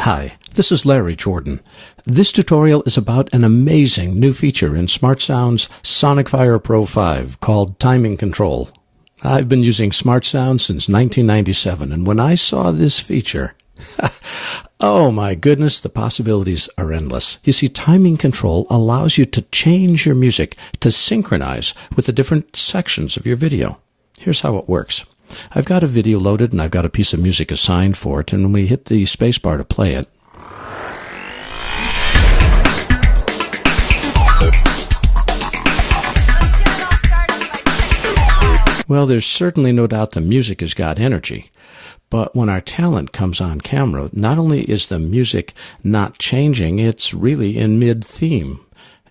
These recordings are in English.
Hi, this is Larry Jordan. This tutorial is about an amazing new feature in SmartSound's Sonicfire Pro 5 called Timing Control. I've been using SmartSound since 1997, and when I saw this feature, oh my goodness, the possibilities are endless. You see, Timing Control allows you to change your music to synchronize with the different sections of your video. Here's how it works. I've got a video loaded and I've got a piece of music assigned for it, and when we hit the spacebar to play it, well, there's certainly no doubt the music has got energy. But when our talent comes on camera, not only is the music not changing, it's really in mid-theme.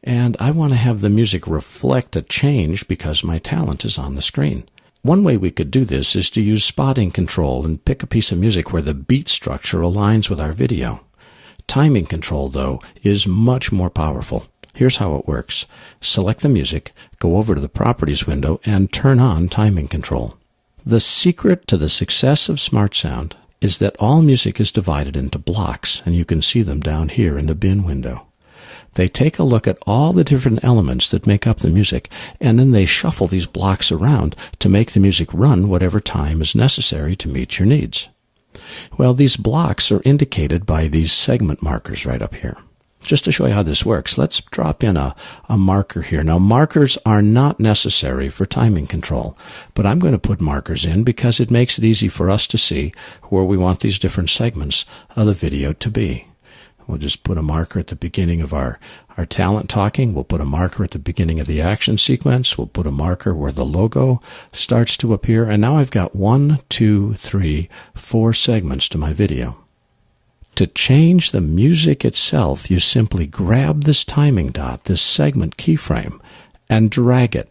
And I want to have the music reflect a change because my talent is on the screen. One way we could do this is to use spotting control and pick a piece of music where the beat structure aligns with our video. Timing control, though, is much more powerful. Here's how it works. Select the music, go over to the Properties window, and turn on Timing Control. The secret to the success of SmartSound is that all music is divided into blocks, and you can see them down here in the bin window. They take a look at all the different elements that make up the music, and then they shuffle these blocks around to make the music run whatever time is necessary to meet your needs. Well, these blocks are indicated by these segment markers right up here. Just to show you how this works, let's drop in a marker here. Now, markers are not necessary for timing control, but I'm going to put markers in because it makes it easy for us to see where we want these different segments of the video to be. We'll just put a marker at the beginning of our talent talking. We'll put a marker at the beginning of the action sequence. We'll put a marker where the logo starts to appear. And now I've got 1, 2, 3, 4 segments to my video. To change the music itself, you simply grab this timing dot, this segment keyframe, and drag it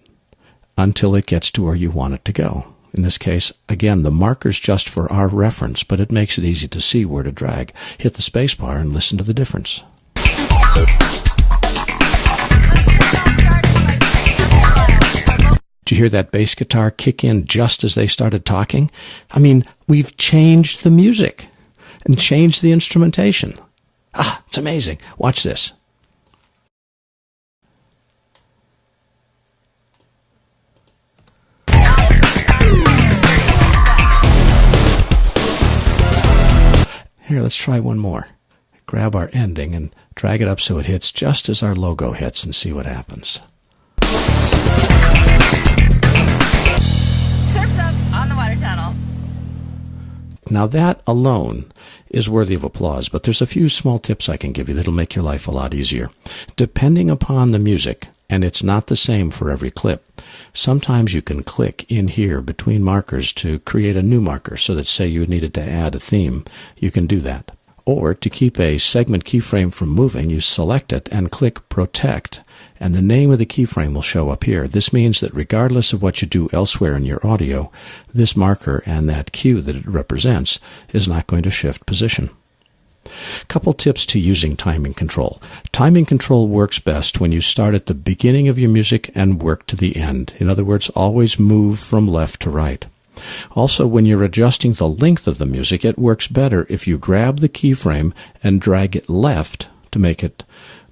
until it gets to where you want it to go. In this case, again, the marker's just for our reference, but it makes it easy to see where to drag. Hit the spacebar and listen to the difference. Did you hear that bass guitar kick in just as they started talking? I mean, we've changed the music and changed the instrumentation. It's amazing. Watch this. Here, let's try one more. Grab our ending and drag it up so it hits just as our logo hits and see what happens. Surf's up on the water tunnel. Now that alone is worthy of applause, but there's a few small tips I can give you that'll make your life a lot easier. Depending upon the music, and it's not the same for every clip, sometimes you can click in here between markers to create a new marker so that, say, you needed to add a theme, you can do that. Or to keep a segment keyframe from moving, you select it and click Protect, and the name of the keyframe will show up here. This means that regardless of what you do elsewhere in your audio, this marker and that cue that it represents is not going to shift position. Couple tips to using timing control. Timing control works best when you start at the beginning of your music and work to the end. In other words, always move from left to right. Also, when you're adjusting the length of the music, it works better if you grab the keyframe and drag it left to make it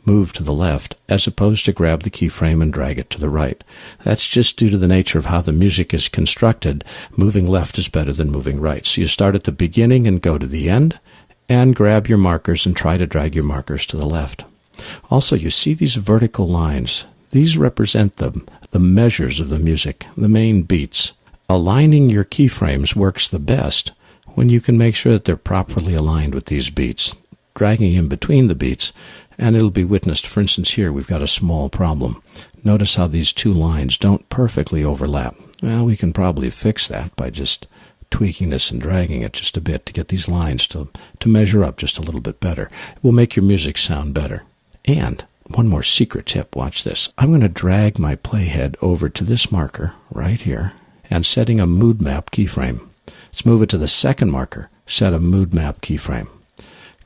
move to the left, as opposed to grab the keyframe and drag it to the right. That's just due to the nature of how the music is constructed. Moving left is better than moving right. So you start at the beginning and go to the end, and grab your markers and try to drag your markers to the left. Also, you see these vertical lines. These represent the measures of the music, the main beats. Aligning your keyframes works the best when you can make sure that they're properly aligned with these beats. Dragging in between the beats, and it'll be witnessed. For instance, here we've got a small problem. Notice how these two lines don't perfectly overlap. Well, we can probably fix that by just tweaking this and dragging it just a bit to get these lines to measure up just a little bit better. It will make your music sound better. And one more secret tip, watch this. I'm going to drag my playhead over to this marker right here and setting a mood map keyframe. Let's move it to the second marker, set a mood map keyframe.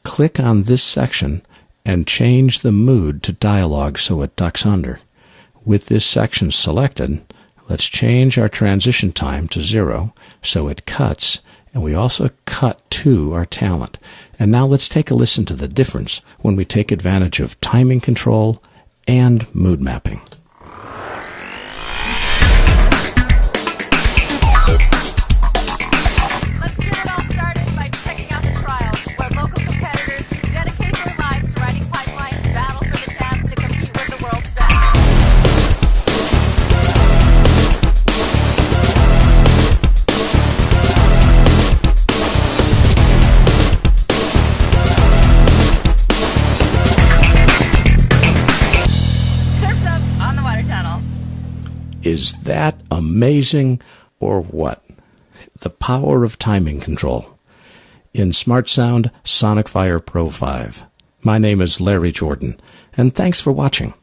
Click on this section and change the mood to dialogue so it ducks under. With this section selected, let's change our transition time to 0 so it cuts and we also cut to our talent. And now let's take a listen to the difference when we take advantage of timing control and mood mapping. Let's get it all started by checking out the trials, where local competitors who dedicate their lives to riding pipelines battle for the chance to compete with the world's best. Surf's Up on the Water Channel. Is that amazing or what? The power of timing control. In SmartSound Sonicfire Pro 5. My name is Larry Jordan, and thanks for watching.